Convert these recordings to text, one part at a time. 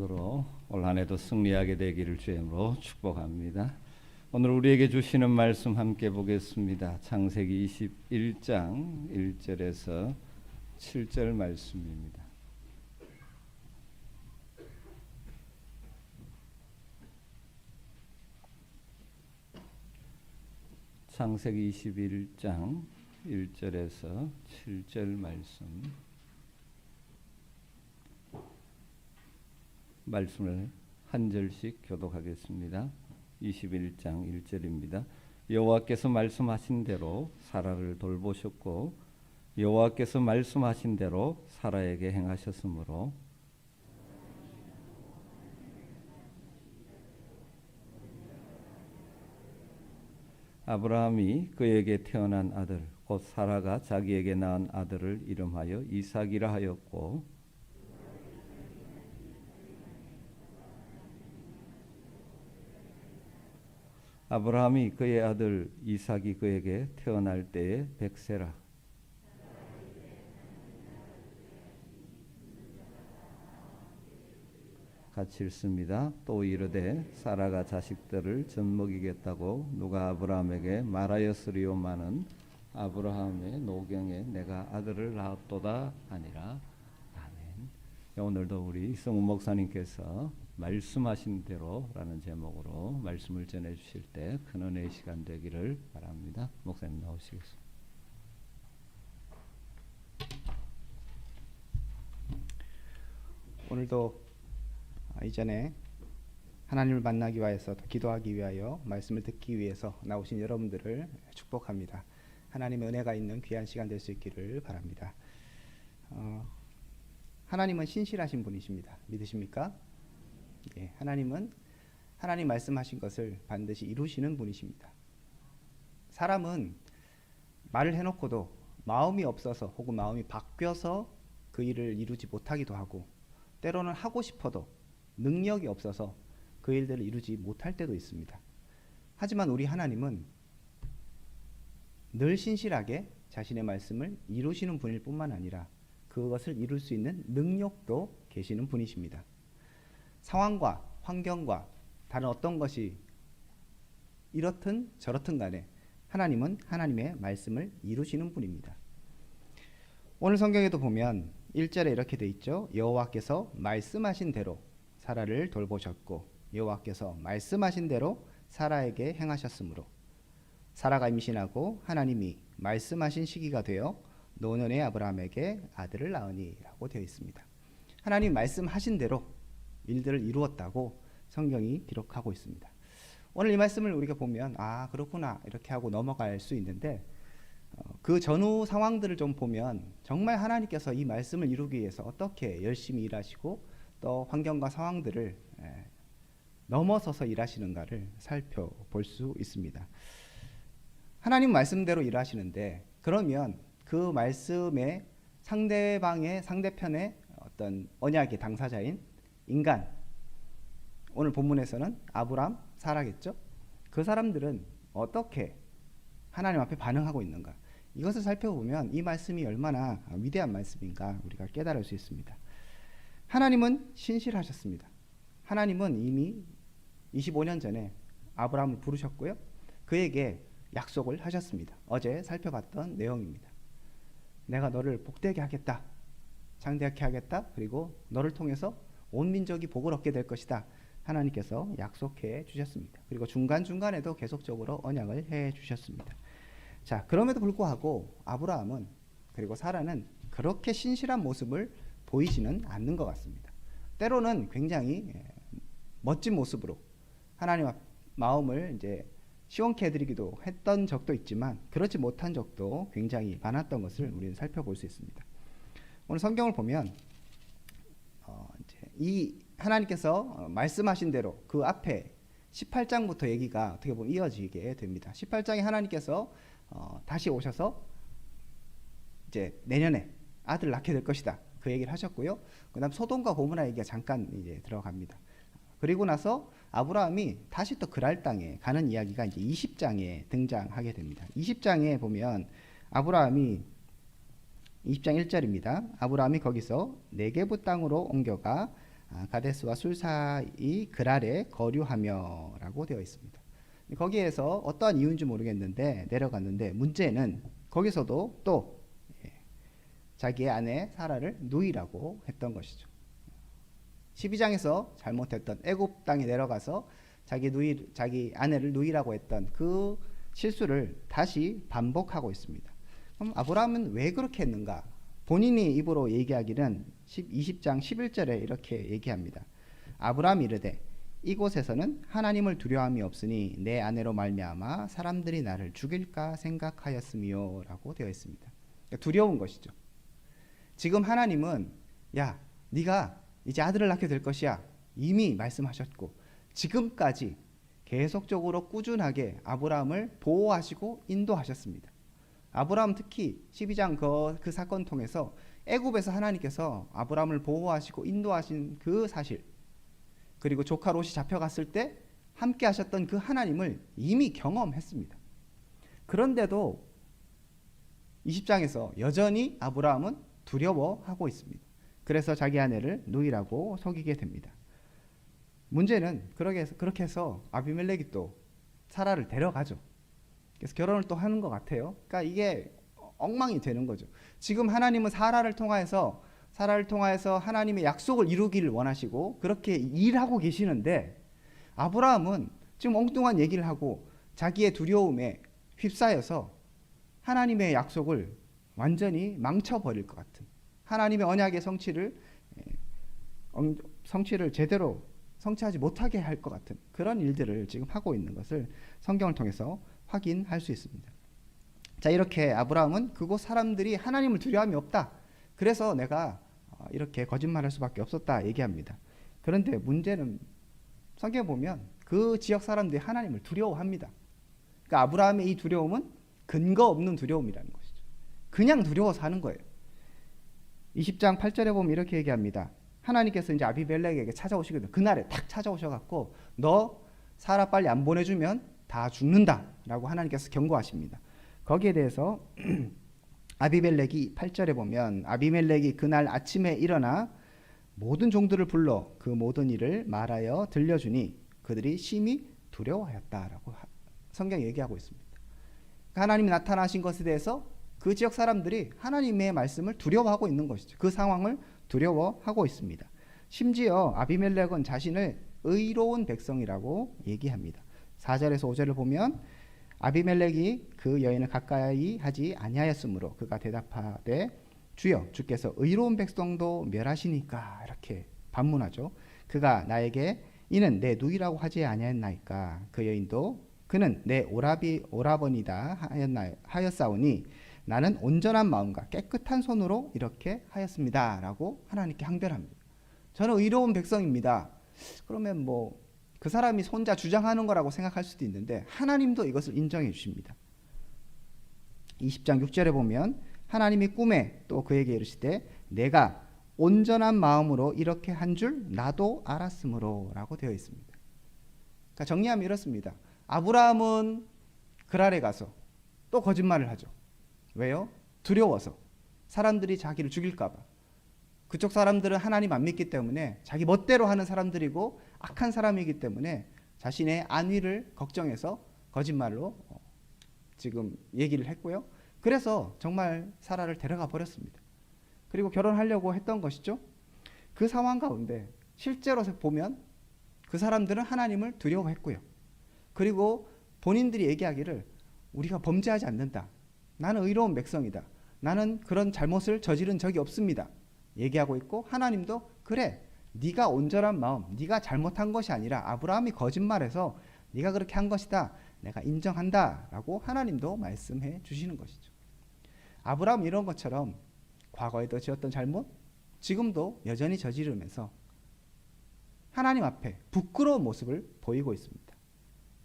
올 한해도 승리하게 되기를 주임으로 축복합니다. 오늘 우리에게 주시는 말씀 함께 보겠습니다. 창세기 21장 1절에서 7절 말씀입니다. 창세기 21장 1절에서 7절 말씀을 한 절씩 교독하겠습니다. 21장 1절입니다. 여호와께서 말씀하신 대로 사라를 돌보셨고 여호와께서 말씀하신 대로 사라에게 행하셨으므로 아브라함이 그에게 태어난 아들 곧 사라가 자기에게 낳은 아들을 이름하여 이삭이라 하였고 아브라함이 그의 아들 이삭이 그에게 태어날 때에 100세라. 같이 읽습니다. 또 이르되 사라가 자식들을 젖먹이겠다고 누가 아브라함에게 말하였으리오마는 아브라함의 노경에 내가 아들을 낳았도다 하니라. 아멘. 오늘도 우리 이성우 목사님께서 말씀하신 대로라는 제목으로 말씀을 전해 주실 때 큰 은혜의 시간 되기를 바랍니다. 목사님 나오시겠습니다. 오늘도 이전에 하나님을 만나기 위해서 기도하기 위하여 말씀을 듣기 위해서 나오신 여러분들을 축복합니다. 하나님의 은혜가 있는 귀한 시간 될 수 있기를 바랍니다. 하나님은 신실하신 분이십니다. 믿으십니까? 예, 하나님은 하나님 말씀하신 것을 반드시 이루시는 분이십니다. 사람은 말을 해놓고도 마음이 없어서 혹은 마음이 바뀌어서 그 일을 이루지 못하기도 하고 때로는 하고 싶어도 능력이 없어서 그 일들을 이루지 못할 때도 있습니다. 하지만 우리 하나님은 늘 신실하게 자신의 말씀을 이루시는 분일 뿐만 아니라 그것을 이룰 수 있는 능력도 계시는 분이십니다. 상황과 환경과 다른 어떤 것이 이렇든 저렇든 간에 하나님은 하나님의 말씀을 이루시는 분입니다. 오늘 성경에도 보면 1절에 이렇게 돼 있죠. 여호와께서 말씀하신 대로 사라를 돌보셨고 여호와께서 말씀하신 대로 사라에게 행하셨으므로 사라가 임신하고 하나님이 말씀하신 시기가 되어 노년의 아브라함에게 아들을 낳으니 라고 되어 있습니다. 하나님 말씀하신 대로 일들을 이루었다고 성경이 기록하고 있습니다. 오늘 이 말씀을 우리가 보면 그렇구나 이렇게 하고 넘어갈 수 있는데 그 전후 상황들을 좀 보면 정말 하나님께서 이 말씀을 이루기 위해서 어떻게 열심히 일하시고 또 환경과 상황들을 넘어서서 일하시는가를 살펴볼 수 있습니다. 하나님 말씀대로 일하시는데 그러면 그 말씀의 상대편의 어떤 언약의 당사자인 인간, 오늘 본문에서는 아브람, 사라겠죠? 그 사람들은 어떻게 하나님 앞에 반응하고 있는가? 이것을 살펴보면 이 말씀이 얼마나 위대한 말씀인가 우리가 깨달을 수 있습니다. 하나님은 신실하셨습니다. 하나님은 이미 25년 전에 아브라함을 부르셨고요. 그에게 약속을 하셨습니다. 어제 살펴봤던 내용입니다. 내가 너를 복되게 하겠다. 장대하게 하겠다. 그리고 너를 통해서 온 민족이 복을 얻게 될 것이다. 하나님께서 약속해 주셨습니다. 그리고 중간중간에도 계속적으로 언약을 해 주셨습니다. 자, 그럼에도 불구하고 아브라함은 그리고 사라는 그렇게 신실한 모습을 보이지는 않는 것 같습니다. 때로는 굉장히 멋진 모습으로 하나님 마음을 이제 시원케 해드리기도 했던 적도 있지만 그렇지 못한 적도 굉장히 많았던 것을 우리는 살펴볼 수 있습니다. 오늘 성경을 보면 이 하나님께서 말씀하신 대로 그 앞에 18장부터 얘기가 어떻게 보면 이어지게 됩니다. 18장에 하나님께서 다시 오셔서 이제 내년에 아들을 낳게 될 것이다. 그 얘기를 하셨고요. 그다음 소돔과 고모라 얘기가 잠깐 이제 들어갑니다. 그리고 나서 아브라함이 다시 또 그랄 땅에 가는 이야기가 이제 20장에 등장하게 됩니다. 20장에 보면 아브라함이 20장 1절입니다. 아브라함이 거기서 네게부 땅으로 옮겨가 가데스와 술 사이 그랄에 거류하며라고 되어 있습니다. 거기에서 어떠한 이유인지 모르겠는데 내려갔는데 문제는 거기서도 또 자기의 아내 사라를 누이라고 했던 것이죠. 12장에서 잘못했던 애굽 땅에 내려가서 자기 아내를 누이라고 했던 그 실수를 다시 반복하고 있습니다. 그럼 아브라함은 왜 그렇게 했는가? 본인이 입으로 얘기하기는 20장 11절에 이렇게 얘기합니다. 아브라함이 이르되 이곳에서는 하나님을 두려움이 없으니 내 아내로 말미암아 사람들이 나를 죽일까 생각하였으며라고 되어 있습니다. 그러니까 두려운 것이죠. 지금 하나님은 야, 네가 이제 아들을 낳게 될 것이야 이미 말씀하셨고 지금까지 계속적으로 꾸준하게 아브라함을 보호하시고 인도하셨습니다. 아브라함 특히 12장 그 사건 통해서 애굽에서 하나님께서 아브라함을 보호하시고 인도하신 그 사실, 그리고 조카 롯이 잡혀갔을 때 함께 하셨던 그 하나님을 이미 경험했습니다. 그런데도 20장에서 여전히 아브라함은 두려워하고 있습니다. 그래서 자기 아내를 누이라고 속이게 됩니다. 문제는 그렇게 해서 아비멜렉이 또 사라를 데려가죠. 그래서 결혼을 또 하는 것 같아요. 그러니까 이게 엉망이 되는 거죠. 지금 하나님은 사라를 통하여서 하나님의 약속을 이루기를 원하시고 그렇게 일하고 계시는데 아브라함은 지금 엉뚱한 얘기를 하고 자기의 두려움에 휩싸여서 하나님의 약속을 완전히 망쳐버릴 것 같은, 하나님의 언약의 성취를 제대로 성취하지 못하게 할 것 같은 그런 일들을 지금 하고 있는 것을 성경을 통해서 확인할 수 있습니다. 자, 이렇게 아브라함은 그곳 사람들이 하나님을 두려움이 없다, 그래서 내가 이렇게 거짓말할 수밖에 없었다 얘기합니다. 그런데 문제는 성경에 보면 그 지역 사람들이 하나님을 두려워합니다. 그러니까 아브라함의 이 두려움은 근거 없는 두려움이라는 것이죠. 그냥 두려워서 하는 거예요. 20장 8절에 보면 이렇게 얘기합니다. 하나님께서 이제 아비멜렉에게 찾아오시거든요. 그날에 탁 찾아오셔갖고 너 사라 빨리 안 보내주면 다 죽는다라고 하나님께서 경고하십니다. 거기에 대해서 아비멜렉이 8절에 보면 아비멜렉이 그날 아침에 일어나 모든 종들을 불러 그 모든 일을 말하여 들려주니 그들이 심히 두려워하였다라고 성경이 얘기하고 있습니다. 하나님이 나타나신 것에 대해서 그 지역 사람들이 하나님의 말씀을 두려워하고 있는 것이죠. 그 상황을 두려워하고 있습니다. 심지어 아비멜렉은 자신을 의로운 백성이라고 얘기합니다. 4절에서 5절을 보면 아비멜렉이 그 여인을 가까이 하지 아니하였으므로 그가 대답하되 주여 주께서 의로운 백성도 멸하시니까 이렇게 반문하죠. 그가 나에게 이는 내 누이라고 하지 아니하였나이까. 그 여인도 그는 내 오라버니다 하였사오니 나는 온전한 마음과 깨끗한 손으로 이렇게 하였습니다 라고 하나님께 항변합니다. 저는 의로운 백성입니다. 그러면 뭐 그 사람이 혼자 주장하는 거라고 생각할 수도 있는데 하나님도 이것을 인정해 주십니다. 20장 6절에 보면 하나님이 꿈에 또 그에게 이르시되 내가 온전한 마음으로 이렇게 한 줄 나도 알았으므로 라고 되어 있습니다. 그러니까 정리하면 이렇습니다. 아브라함은 그랄에 가서 또 거짓말을 하죠. 왜요? 두려워서. 사람들이 자기를 죽일까 봐. 그쪽 사람들은 하나님 안 믿기 때문에 자기 멋대로 하는 사람들이고 악한 사람이기 때문에 자신의 안위를 걱정해서 거짓말로 지금 얘기를 했고요. 그래서 정말 사라를 데려가 버렸습니다. 그리고 결혼하려고 했던 것이죠. 그 상황 가운데 실제로 보면 그 사람들은 하나님을 두려워했고요. 그리고 본인들이 얘기하기를 우리가 범죄하지 않는다. 나는 의로운 백성이다. 나는 그런 잘못을 저지른 적이 없습니다. 얘기하고 있고 하나님도 그래 네가 온전한 마음, 네가 잘못한 것이 아니라 아브라함이 거짓말해서 네가 그렇게 한 것이다. 내가 인정한다 라고 하나님도 말씀해 주시는 것이죠. 아브라함 이런 것처럼 과거에도 지었던 잘못 지금도 여전히 저지르면서 하나님 앞에 부끄러운 모습을 보이고 있습니다.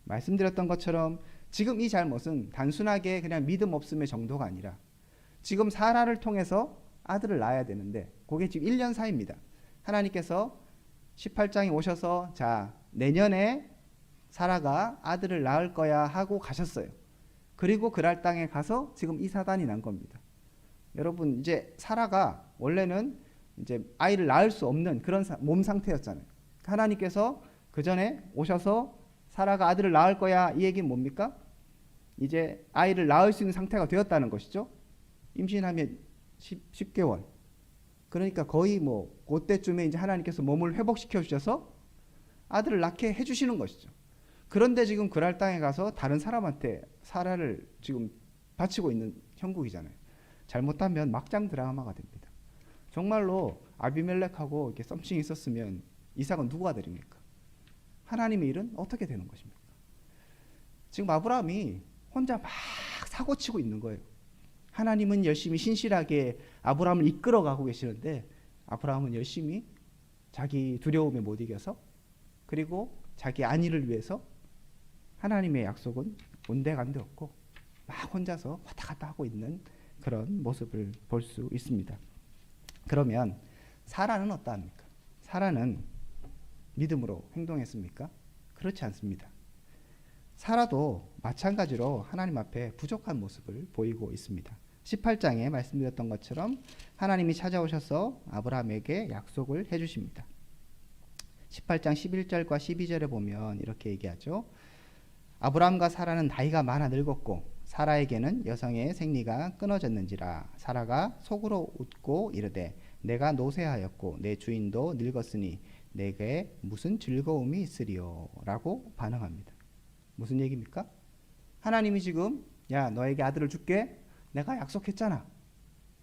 말씀드렸던 것처럼 지금 이 잘못은 단순하게 그냥 믿음 없음의 정도가 아니라 지금 사라를 통해서 아들을 낳아야 되는데 그게 지금 1년 사이입니다. 하나님께서 18장에 오셔서 자 내년에 사라가 아들을 낳을 거야 하고 가셨어요. 그리고 그랄 땅에 가서 지금 이 사단이 난 겁니다. 여러분 이제 사라가 원래는 이제 아이를 낳을 수 없는 그런 몸 상태였잖아요. 하나님께서 그 전에 오셔서 사라가 아들을 낳을 거야, 이 얘기는 뭡니까? 이제 아이를 낳을 수 있는 상태가 되었다는 것이죠. 임신하면 10개월. 그러니까 거의 뭐 그때쯤에 이제 하나님께서 몸을 회복시켜 주셔서 아들을 낳게 해주시는 것이죠. 그런데 지금 그랄 땅에 가서 다른 사람한테 사라를 지금 바치고 있는 형국이잖아요. 잘못하면 막장 드라마가 됩니다. 정말로 아비멜렉하고 이렇게 썸씽이 있었으면 이삭은 누구가 드립니까? 하나님의 일은 어떻게 되는 것입니까? 지금 아브라함이 혼자 막 사고치고 있는 거예요. 하나님은 열심히 신실하게 아브라함을 이끌어가고 계시는데 아브라함은 열심히 자기 두려움에 못 이겨서 그리고 자기 안위를 위해서 하나님의 약속은 온데간데 없고 막 혼자서 왔다 갔다 하고 있는 그런 모습을 볼 수 있습니다. 그러면 사라는 어떠합니까? 사라는 믿음으로 행동했습니까? 그렇지 않습니다. 사라도 마찬가지로 하나님 앞에 부족한 모습을 보이고 있습니다. 18장에 말씀드렸던 것처럼 하나님이 찾아오셔서 아브라함에게 약속을 해주십니다. 18장 11절과 12절에 보면 이렇게 얘기하죠. 아브라함과 사라는 나이가 많아 늙었고 사라에게는 여성의 생리가 끊어졌는지라 사라가 속으로 웃고 이르되 내가 노쇠하였고 내 주인도 늙었으니 내게 무슨 즐거움이 있으리요 라고 반응합니다. 무슨 얘기입니까? 하나님이 지금 야 너에게 아들을 줄게 내가 약속했잖아.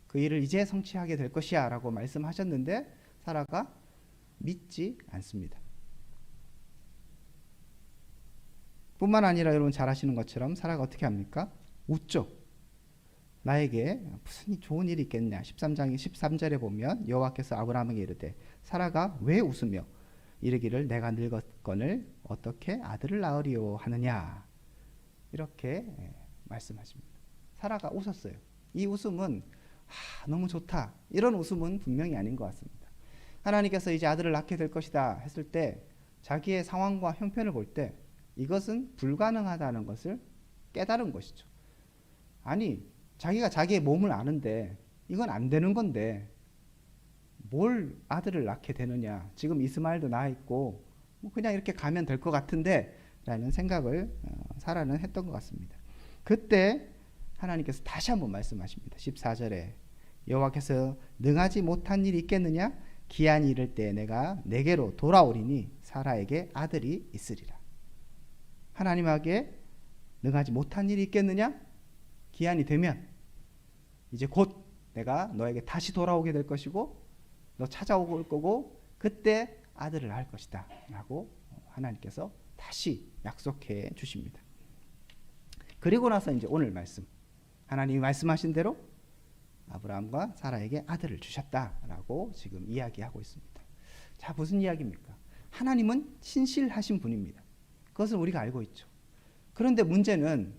그 일을 이제 성취하게 될 것이야 라고 말씀하셨는데 사라가 믿지 않습니다. 뿐만 아니라 여러분 잘 아시는 것처럼 사라가 어떻게 합니까? 웃죠. 나에게 무슨 좋은 일이 있겠냐. 13절에 보면 여호와께서 아브라함에게 이르되 사라가 왜 웃으며 이르기를 내가 늙었거늘 어떻게 아들을 낳으리요 하느냐. 이렇게 말씀하십니다. 사라가 웃었어요. 이 웃음은 너무 좋다. 이런 웃음은 분명히 아닌 것 같습니다. 하나님께서 이제 아들을 낳게 될 것이다 했을 때 자기의 상황과 형편을 볼 때 이것은 불가능하다는 것을 깨달은 것이죠. 아니 자기가 자기의 몸을 아는데 이건 안 되는 건데 뭘 아들을 낳게 되느냐. 지금 이스마엘도 낳아 있고 뭐 그냥 이렇게 가면 될 것 같은데 라는 생각을 사라는 했던 것 같습니다. 그때 하나님께서 다시 한번 말씀하십니다. 14절에 여호와께서 능하지 못한 일이 있겠느냐. 기한이 이를 때 내가 내게로 돌아오리니 사라에게 아들이 있으리라. 하나님에게 능하지 못한 일이 있겠느냐. 기한이 되면 이제 곧 내가 너에게 다시 돌아오게 될 것이고 너 찾아올 거고 그때 아들을 낳을 것이다 라고 하나님께서 다시 약속해 주십니다. 그리고 나서 이제 오늘 말씀 하나님이 말씀하신 대로 아브라함과 사라에게 아들을 주셨다라고 지금 이야기하고 있습니다. 자, 무슨 이야기입니까? 하나님은 신실하신 분입니다. 그것을 우리가 알고 있죠. 그런데 문제는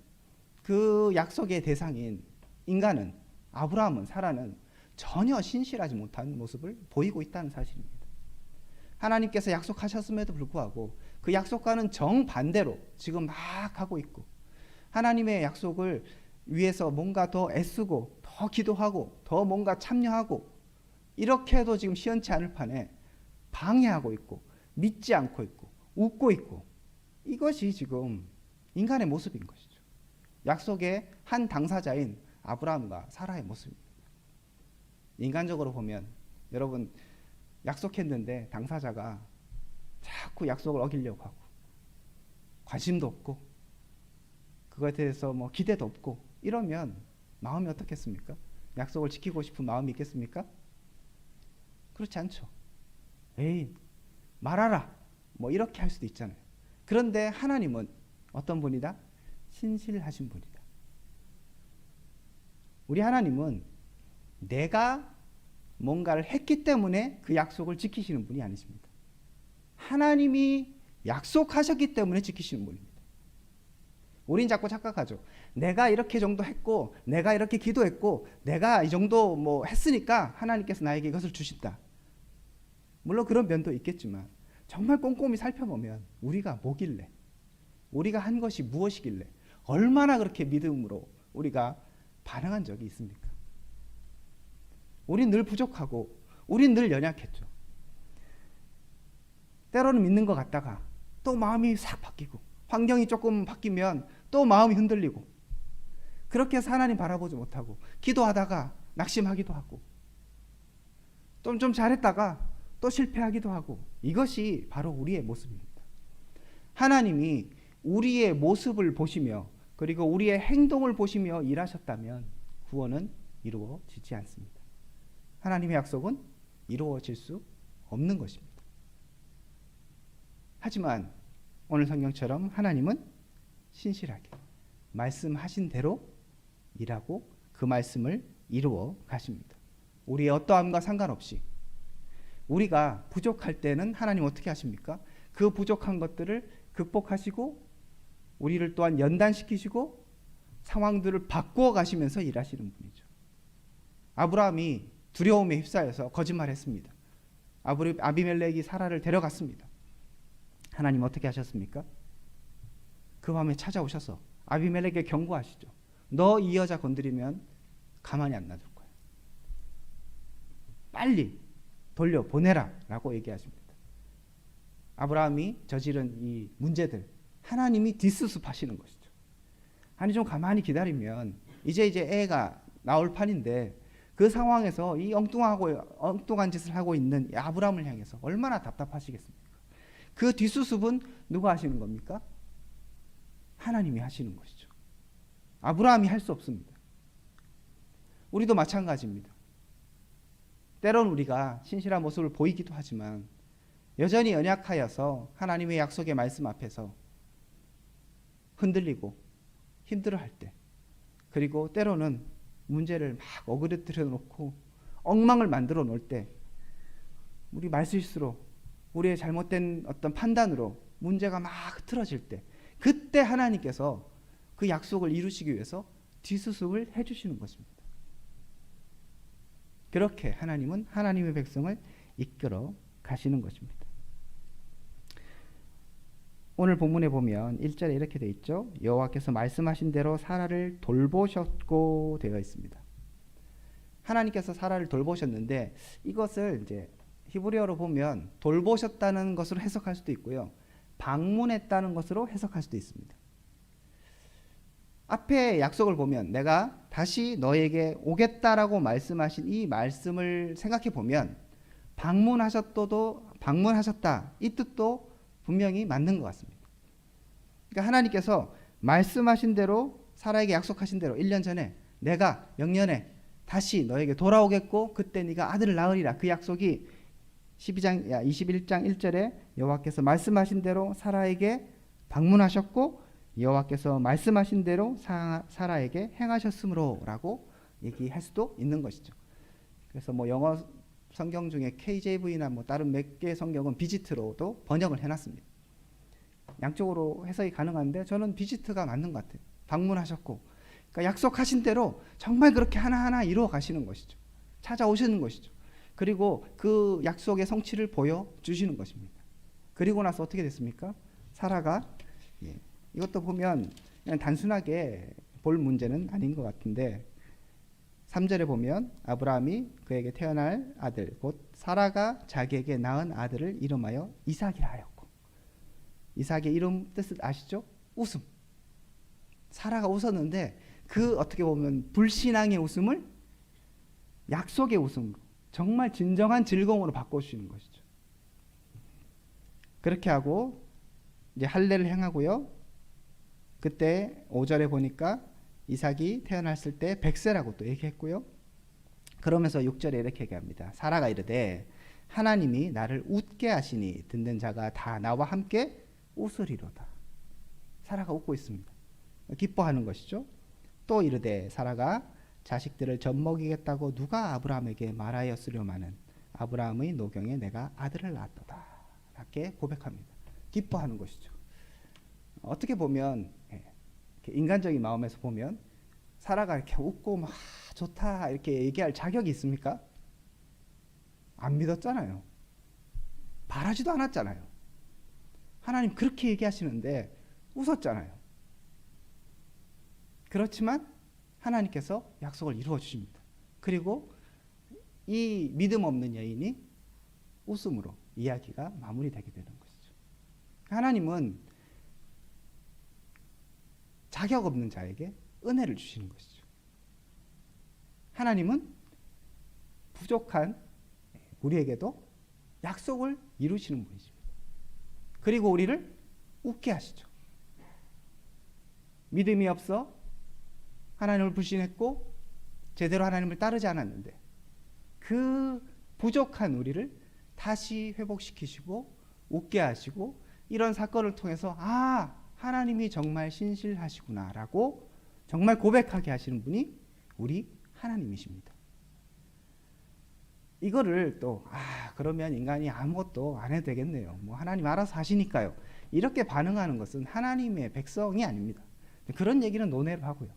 그 약속의 대상인 인간은 아브라함은 사라는 전혀 신실하지 못한 모습을 보이고 있다는 사실입니다. 하나님께서 약속하셨음에도 불구하고 그 약속과는 정반대로 지금 막 하고 있고 하나님의 약속을 위해서 뭔가 더 애쓰고 더 기도하고 더 뭔가 참여하고 이렇게 해도 지금 시원치 않을 판에 방해하고 있고 믿지 않고 있고 웃고 있고 이것이 지금 인간의 모습인 것이죠. 약속의 한 당사자인 아브라함과 사라의 모습입니다. 인간적으로 보면 여러분 약속했는데 당사자가 자꾸 약속을 어기려고 하고 관심도 없고 그것에 대해서 뭐 기대도 없고 이러면 마음이 어떻겠습니까? 약속을 지키고 싶은 마음이 있겠습니까? 그렇지 않죠. 에이 말하라 뭐 이렇게 할 수도 있잖아요. 그런데 하나님은 어떤 분이다? 신실하신 분이다. 우리 하나님은 내가 뭔가를 했기 때문에 그 약속을 지키시는 분이 아니십니다. 하나님이 약속하셨기 때문에 지키시는 분입니다. 우린 자꾸 착각하죠. 내가 이렇게 정도 했고 내가 이렇게 기도했고 내가 이 정도 뭐 했으니까 하나님께서 나에게 이것을 주신다. 물론 그런 면도 있겠지만 정말 꼼꼼히 살펴보면 우리가 뭐길래 우리가 한 것이 무엇이길래 얼마나 그렇게 믿음으로 우리가 반응한 적이 있습니까? 우린 늘 부족하고 우린 늘 연약했죠. 때로는 믿는 것 같다가 또 마음이 싹 바뀌고, 환경이 조금 바뀌면 또 마음이 흔들리고, 그렇게 해서 하나님 바라보지 못하고 기도하다가 낙심하기도 하고, 좀 잘했다가 또 실패하기도 하고, 이것이 바로 우리의 모습입니다. 하나님이 우리의 모습을 보시며 그리고 우리의 행동을 보시며 일하셨다면 구원은 이루어지지 않습니다. 하나님의 약속은 이루어질 수 없는 것입니다. 하지만 오늘 성경처럼 하나님은 신실하게 말씀하신 대로 일하고 그 말씀을 이루어 가십니다. 우리의 어떠함과 상관없이 우리가 부족할 때는 하나님 어떻게 하십니까? 그 부족한 것들을 극복하시고 우리를 또한 연단시키시고 상황들을 바꾸어 가시면서 일하시는 분이죠. 아브라함이 두려움에 휩싸여서 거짓말했습니다. 아비멜렉이 사라를 데려갔습니다. 하나님 어떻게 하셨습니까? 그 밤에 찾아오셔서 아비멜렉에게 경고하시죠. 너 이 여자 건드리면 가만히 안 놔둘 거야. 빨리 돌려보내라 라고 얘기하십니다. 아브라함이 저지른 이 문제들 하나님이 뒷수습하시는 것이죠. 아니 좀 가만히 기다리면 이제 애가 나올 판인데 그 상황에서 이 엉뚱한 짓을 하고 있는 이 아브라함을 향해서 얼마나 답답하시겠습니까? 그 뒷수습은 누가 하시는 겁니까? 하나님이 하시는 것이죠. 아브라함이 할 수 없습니다. 우리도 마찬가지입니다. 때론 우리가 신실한 모습을 보이기도 하지만 여전히 연약하여서 하나님의 약속의 말씀 앞에서 흔들리고 힘들어할 때, 그리고 때로는 문제를 막 어그러뜨려 놓고 엉망을 만들어 놓을 때, 우리 말실수로 우리의 잘못된 어떤 판단으로 문제가 막 흐트러질 때, 그때 하나님께서 그 약속을 이루시기 위해서 뒷수습을 해주시는 것입니다. 그렇게 하나님은 하나님의 백성을 이끌어 가시는 것입니다. 오늘 본문에 보면 1절에 이렇게 되어 있죠. 여호와께서 말씀하신 대로 사라를 돌보셨고 되어 있습니다. 하나님께서 사라를 돌보셨는데 이것을 이제 히브리어로 보면 돌보셨다는 것으로 해석할 수도 있고요, 방문했다는 것으로 해석할 수도 있습니다. 앞에 약속을 보면 내가 다시 너에게 오겠다라고 말씀하신 이 말씀을 생각해 보면 방문하셨다 이 뜻도 분명히 맞는 것 같습니다. 그러니까 하나님께서 말씀하신 대로, 사라에게 약속하신 대로 1년 전에 내가 영년에 다시 너에게 돌아오겠고 그때 네가 아들을 낳으리라, 그 약속이 21장 1절에 여호와께서 말씀하신 대로 사라에게 방문하셨고 여호와께서 말씀하신 대로 사라에게 행하셨으므로라고 얘기할 수도 있는 것이죠. 그래서 뭐 영어 성경 중에 KJV나 뭐 다른 몇 개 성경은 비지트로도 번역을 해놨습니다. 양쪽으로 해석이 가능한데 저는 비지트가 맞는 것 같아요. 방문하셨고, 그러니까 약속하신 대로 정말 그렇게 하나하나 이루어 가시는 것이죠. 찾아오시는 것이죠. 그리고 그 약속의 성취를 보여주시는 것입니다. 그리고 나서 어떻게 됐습니까? 사라가, 이것도 보면 그냥 단순하게 볼 문제는 아닌 것 같은데 3절에 보면 아브라함이 그에게 태어날 아들 곧 사라가 자기에게 낳은 아들을 이름하여 이삭이라 하였고, 이삭의 이름 뜻을 아시죠? 웃음. 사라가 웃었는데 그 어떻게 보면 불신앙의 웃음을 약속의 웃음으로, 정말 진정한 즐거움으로 바꿔주시는 것이죠. 그렇게 하고 이제 할례를 행하고요. 그때 5절에 보니까 이삭이 태어났을 때 100세라고 또 얘기했고요. 그러면서 6절에 이렇게 얘기합니다. 사라가 이르되 하나님이 나를 웃게 하시니 듣는 자가 다 나와 함께 웃으리로다. 사라가 웃고 있습니다. 기뻐하는 것이죠. 또 이르되 사라가 자식들을 젖먹이겠다고 누가 아브라함에게 말하였으려마는 아브라함의 노경에 내가 아들을 낳았도다. 이렇게 고백합니다. 기뻐하는 것이죠. 어떻게 보면 인간적인 마음에서 보면 사라가 이렇게 웃고 막 좋다 이렇게 얘기할 자격이 있습니까? 안 믿었잖아요. 바라지도 않았잖아요. 하나님 그렇게 얘기하시는데 웃었잖아요. 그렇지만 하나님께서 약속을 이루어 주십니다. 그리고 이 믿음 없는 여인이 웃음으로 이야기가 마무리되게 되는 것이죠. 하나님은 자격 없는 자에게 은혜를 주시는 것이죠. 하나님은 부족한 우리에게도 약속을 이루시는 분이십니다. 그리고 우리를 웃게 하시죠. 믿음이 없어 하나님을 불신했고 제대로 하나님을 따르지 않았는데 그 부족한 우리를 다시 회복시키시고 웃게 하시고 이런 사건을 통해서 하나님이 정말 신실하시구나라고 정말 고백하게 하시는 분이 우리 하나님이십니다. 이거를 또 그러면 인간이 아무것도 안 해도 되겠네요. 뭐 하나님 알아서 하시니까요. 이렇게 반응하는 것은 하나님의 백성이 아닙니다. 그런 얘기는 논외로 하고요.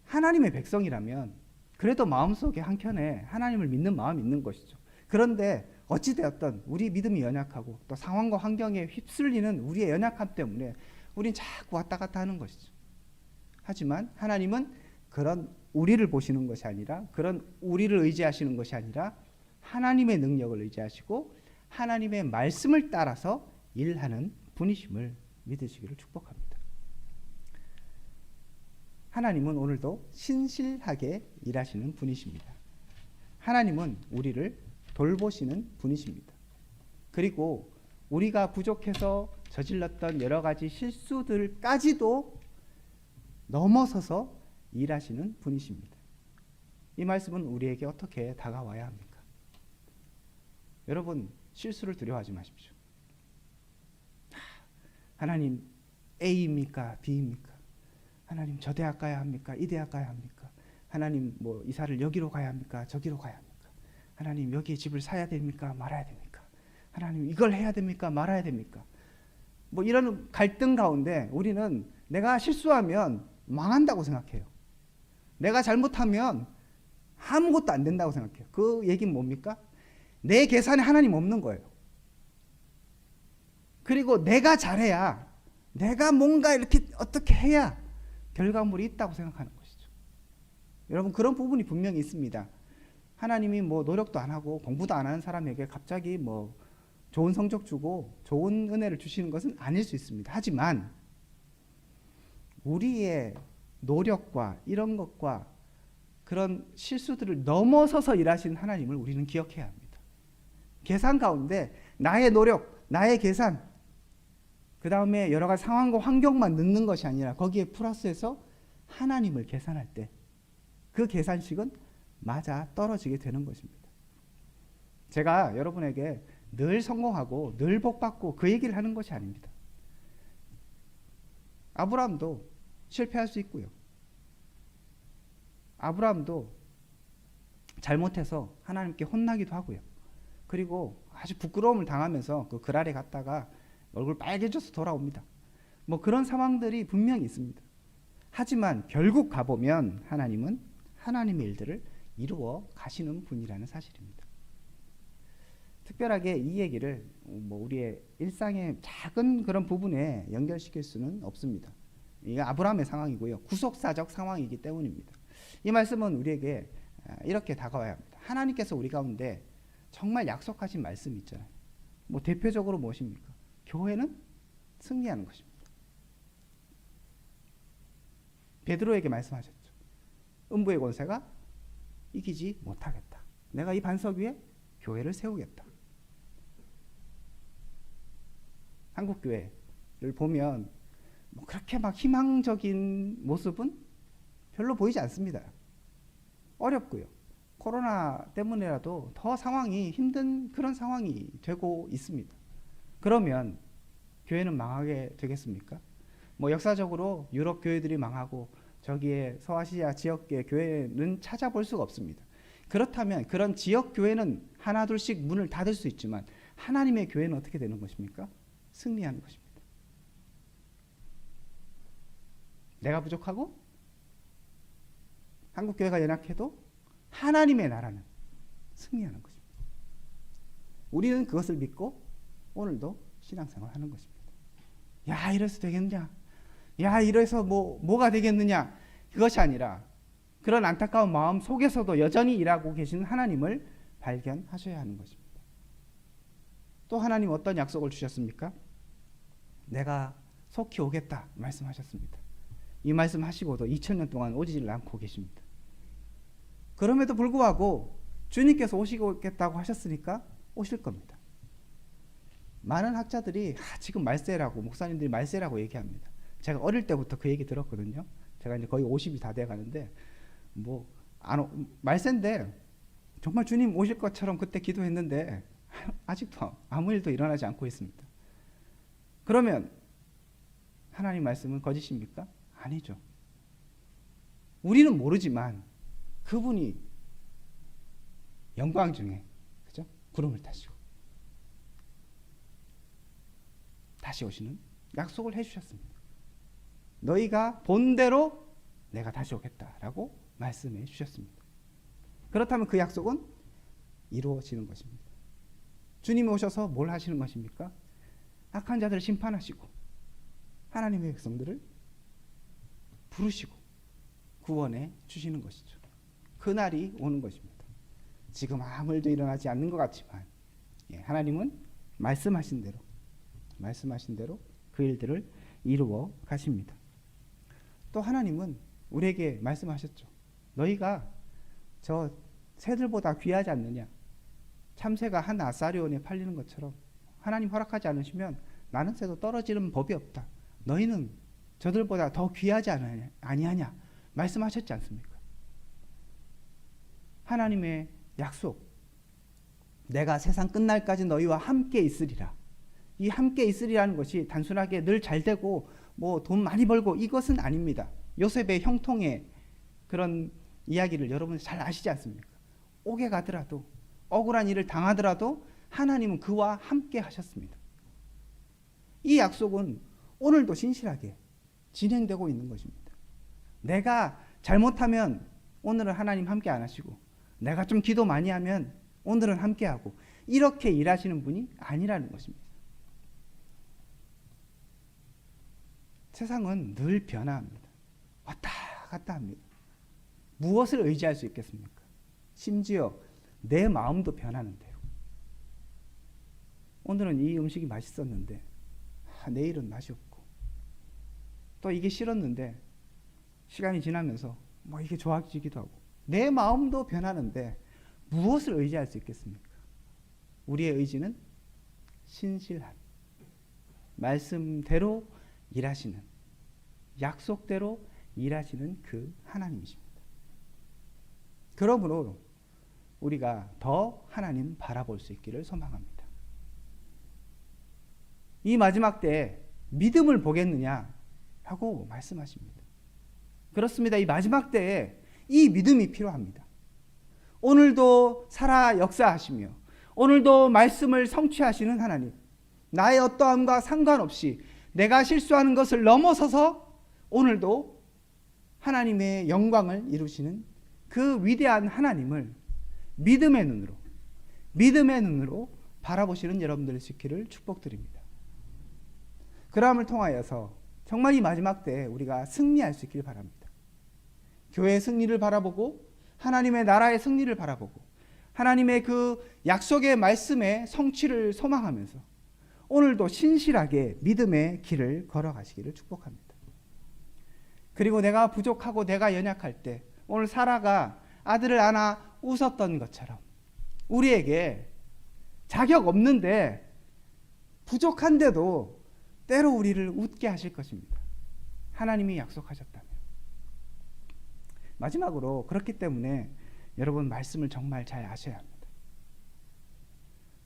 하나님의 백성이라면 그래도 마음속에 한켠에 하나님을 믿는 마음이 있는 것이죠. 그런데 어찌되었든 우리 믿음이 연약하고 또 상황과 환경에 휩쓸리는 우리의 연약함 때문에 우린 자꾸 왔다 갔다 하는 것이죠. 하지만 하나님은 그런 우리를 보시는 것이 아니라 그런 우리를 의지하시는 것이 아니라 하나님의 능력을 의지하시고 하나님의 말씀을 따라서 일하는 분이심을 믿으시기를 축복합니다. 하나님은 오늘도 신실하게 일하시는 분이십니다. 하나님은 우리를 돌보시는 분이십니다. 그리고 우리가 부족해서 저질렀던 여러 가지 실수들까지도 넘어서서 일하시는 분이십니다. 이 말씀은 우리에게 어떻게 다가와야 합니까? 여러분, 실수를 두려워하지 마십시오. 하나님 A입니까? B입니까? 하나님 저 대학 가야 합니까? 이 대학 가야 합니까? 하나님 뭐 이사를 여기로 가야 합니까? 저기로 가야 합니까? 하나님 여기에 집을 사야 됩니까? 말아야 됩니까? 하나님 이걸 해야 됩니까? 말아야 됩니까? 뭐 이런 갈등 가운데 우리는 내가 실수하면 망한다고 생각해요. 내가 잘못하면 아무것도 안 된다고 생각해요. 그 얘기는 뭡니까? 내 계산에 하나님 없는 거예요. 그리고 내가 잘해야, 내가 뭔가 이렇게 어떻게 해야 결과물이 있다고 생각하는 것이죠. 여러분, 그런 부분이 분명히 있습니다. 하나님이 뭐 노력도 안 하고 공부도 안 하는 사람에게 갑자기 뭐 좋은 성적 주고 좋은 은혜를 주시는 것은 아닐 수 있습니다. 하지만 우리의 노력과 이런 것과 그런 실수들을 넘어서서 일하시는 하나님을 우리는 기억해야 합니다. 계산 가운데 나의 노력, 나의 계산, 그 다음에 여러 가지 상황과 환경만 넣는 것이 아니라 거기에 플러스해서 하나님을 계산할 때 그 계산식은 맞아 떨어지게 되는 것입니다. 제가 여러분에게 늘 성공하고 늘 복받고 그 얘기를 하는 것이 아닙니다. 아브라함도 실패할 수 있고요. 아브라함도 잘못해서 하나님께 혼나기도 하고요. 그리고 아주 부끄러움을 당하면서 그 그랄에 갔다가 얼굴 빨개져서 돌아옵니다. 뭐 그런 상황들이 분명히 있습니다. 하지만 결국 가보면 하나님은 하나님의 일들을 이루어 가시는 분이라는 사실입니다. 특별하게 이 얘기를 뭐 우리의 일상의 작은 그런 부분에 연결시킬 수는 없습니다. 이게 아브라함의 상황이고요. 구속사적 상황이기 때문입니다. 이 말씀은 우리에게 이렇게 다가와야 합니다. 하나님께서 우리 가운데 정말 약속하신 말씀이 있잖아요. 뭐 대표적으로 무엇입니까? 교회는 승리하는 것입니다. 베드로에게 말씀하셨죠. 음부의 권세가 이기지 못하겠다. 내가 이 반석 위에 교회를 세우겠다. 한국교회를 보면 뭐 그렇게 막 희망적인 모습은 별로 보이지 않습니다. 어렵고요. 코로나 때문에라도 더 상황이 힘든 그런 상황이 되고 있습니다. 그러면 교회는 망하게 되겠습니까? 뭐 역사적으로 유럽 교회들이 망하고 저기에 서아시아 지역의 교회는 찾아볼 수가 없습니다. 그렇다면 그런 지역 교회는 하나 둘씩 문을 닫을 수 있지만 하나님의 교회는 어떻게 되는 것입니까? 승리하는 것입니다. 내가 부족하고 한국 교회가 연약해도 하나님의 나라는 승리하는 것입니다. 우리는 그것을 믿고 오늘도 신앙생활 하는 것입니다. 야, 이래서 되겠느냐? 야, 이래서 뭐가 되겠느냐? 그것이 아니라 그런 안타까운 마음 속에서도 여전히 일하고 계시는 하나님을 발견하셔야 하는 것입니다. 또 하나님 어떤 약속을 주셨습니까? 내가 속히 오겠다 말씀하셨습니다. 이 말씀하시고도 2000년 동안 오지를 않고 계십니다. 그럼에도 불구하고 주님께서 오시겠다고 하셨으니까 오실 겁니다. 많은 학자들이 지금 말세라고, 목사님들이 말세라고 얘기합니다. 제가 어릴 때부터 그 얘기 들었거든요. 제가 이제 거의 50이 다 돼 가는데 말세인데 정말 주님 오실 것처럼 그때 기도했는데 아직도 아무 일도 일어나지 않고 있습니다. 그러면 하나님 말씀은 거짓입니까? 아니죠. 우리는 모르지만 그분이 영광 중에, 그죠? 구름을 타시고 다시 오시는 약속을 해주셨습니다. 너희가 본대로 내가 다시 오겠다라고 말씀해 주셨습니다. 그렇다면 그 약속은 이루어지는 것입니다. 주님이 오셔서 뭘 하시는 것입니까? 악한 자들을 심판하시고 하나님의 백성들을 부르시고 구원해 주시는 것이죠. 그날이 오는 것입니다. 지금 아무 일도 일어나지 않는 것 같지만 하나님은 말씀하신 대로 그 일들을 이루어 가십니다. 또 하나님은 우리에게 말씀하셨죠. 너희가 저 새들보다 귀하지 않느냐. 참새가 한 아사리온에 팔리는 것처럼 하나님 허락하지 않으시면 나는 새도 떨어지는 법이 없다. 너희는 저들보다 더 귀하지 아니하냐 말씀하셨지 않습니까? 하나님의 약속, 내가 세상 끝날까지 너희와 함께 있으리라. 이 함께 있으리라는 것이 단순하게 늘 잘되고 돈 많이 벌고 이것은 아닙니다. 요셉의 형통의 그런 이야기를 여러분 잘 아시지 않습니까? 옥에 가더라도 억울한 일을 당하더라도 하나님은 그와 함께 하셨습니다. 이 약속은 오늘도 신실하게 진행되고 있는 것입니다. 내가 잘못하면 오늘은 하나님 함께 안 하시고, 내가 좀 기도 많이 하면 오늘은 함께 하고, 이렇게 일하시는 분이 아니라는 것입니다. 세상은 늘 변화합니다. 왔다 갔다 합니다. 무엇을 의지할 수 있겠습니까? 심지어 내 마음도 변하는데요. 오늘은 이 음식이 맛있었는데 내일은 맛이 없고, 또 이게 싫었는데 시간이 지나면서 이게 좋아지기도 하고, 내 마음도 변하는데 무엇을 의지할 수 있겠습니까? 우리의 의지는 신실한, 말씀대로 일하시는, 약속대로 일하시는 그 하나님이십니다. 그러므로 우리가 더 하나님 바라볼 수 있기를 소망합니다. 이 마지막 때에 믿음을 보겠느냐 하고 말씀하십니다. 그렇습니다. 이 마지막 때에 이 믿음이 필요합니다. 오늘도 살아 역사하시며 오늘도 말씀을 성취하시는 하나님, 나의 어떠함과 상관없이 내가 실수하는 것을 넘어서서 오늘도 하나님의 영광을 이루시는 그 위대한 하나님을 믿음의 눈으로 바라보시는 여러분들이 있기를 축복드립니다. 그러함을 통하여서 정말 이 마지막 때에 우리가 승리할 수 있기를 바랍니다. 교회의 승리를 바라보고 하나님의 나라의 승리를 바라보고 하나님의 그 약속의 말씀의 성취를 소망하면서 오늘도 신실하게 믿음의 길을 걸어가시기를 축복합니다. 그리고 내가 부족하고 내가 연약할 때 오늘 사라가 아들을 안아 웃었던 것처럼 우리에게 자격 없는데 부족한데도 때로 우리를 웃게 하실 것입니다. 하나님이 약속하셨다면. 마지막으로, 그렇기 때문에 여러분 말씀을 정말 잘 아셔야 합니다.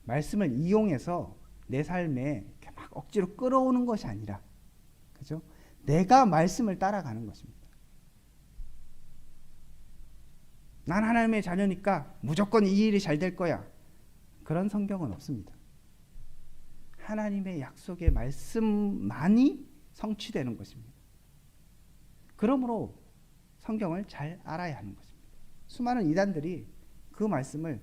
말씀을 이용해서 내 삶에 막 억지로 끌어오는 것이 아니라, 그죠? 내가 말씀을 따라가는 것입니다. 난 하나님의 자녀니까 무조건 이 일이 잘 될 거야. 그런 성경은 없습니다. 하나님의 약속의 말씀만이 성취되는 것입니다. 그러므로 성경을 잘 알아야 하는 것입니다. 수많은 이단들이 그 말씀을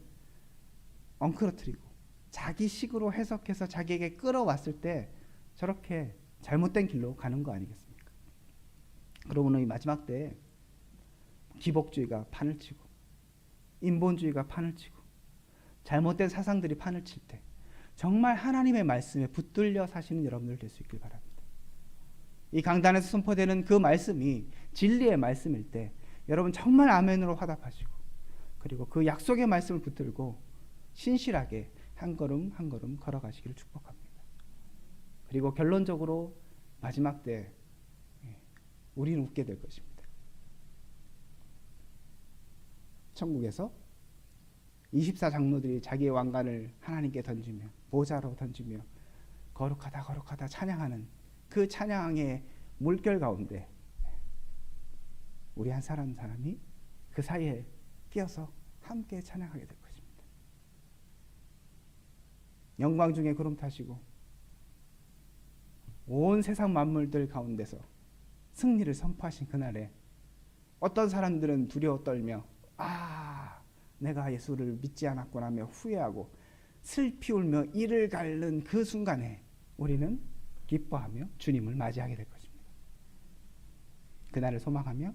엉클어뜨리고 자기 식으로 해석해서 자기에게 끌어왔을 때 저렇게 잘못된 길로 가는 거 아니겠습니까? 그러므로 이 마지막 때에 기복주의가 판을 치고 인본주의가 판을 치고 잘못된 사상들이 판을 칠 때 정말 하나님의 말씀에 붙들려 사시는 여러분들 될 수 있길 바랍니다. 이 강단에서 선포되는 그 말씀이 진리의 말씀일 때 여러분 정말 아멘으로 화답하시고 그리고 그 약속의 말씀을 붙들고 신실하게 한 걸음 한 걸음 걸어가시기를 축복합니다. 그리고 결론적으로 마지막 때 우리는 웃게 될 것입니다. 천국에서 24장로들이 자기의 왕관을 하나님께 던지며 보좌로 던지며 거룩하다 거룩하다 찬양하는 그 찬양의 물결 가운데 우리 한 사람이 그 사이에 끼어서 함께 찬양하게 될 것입니다. 영광 중에 구름 타시고 온 세상 만물들 가운데서 승리를 선포하신 그날에 어떤 사람들은 두려워 떨며 내가 예수를 믿지 않았구나 하며 후회하고 슬피 울며 이를 닳는 그 순간에 우리는 기뻐하며 주님을 맞이하게 될 것입니다. 그날을 소망하며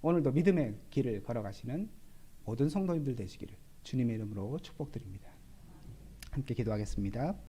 오늘도 믿음의 길을 걸어가시는 모든 성도님들 되시기를 주님의 이름으로 축복드립니다. 함께 기도하겠습니다.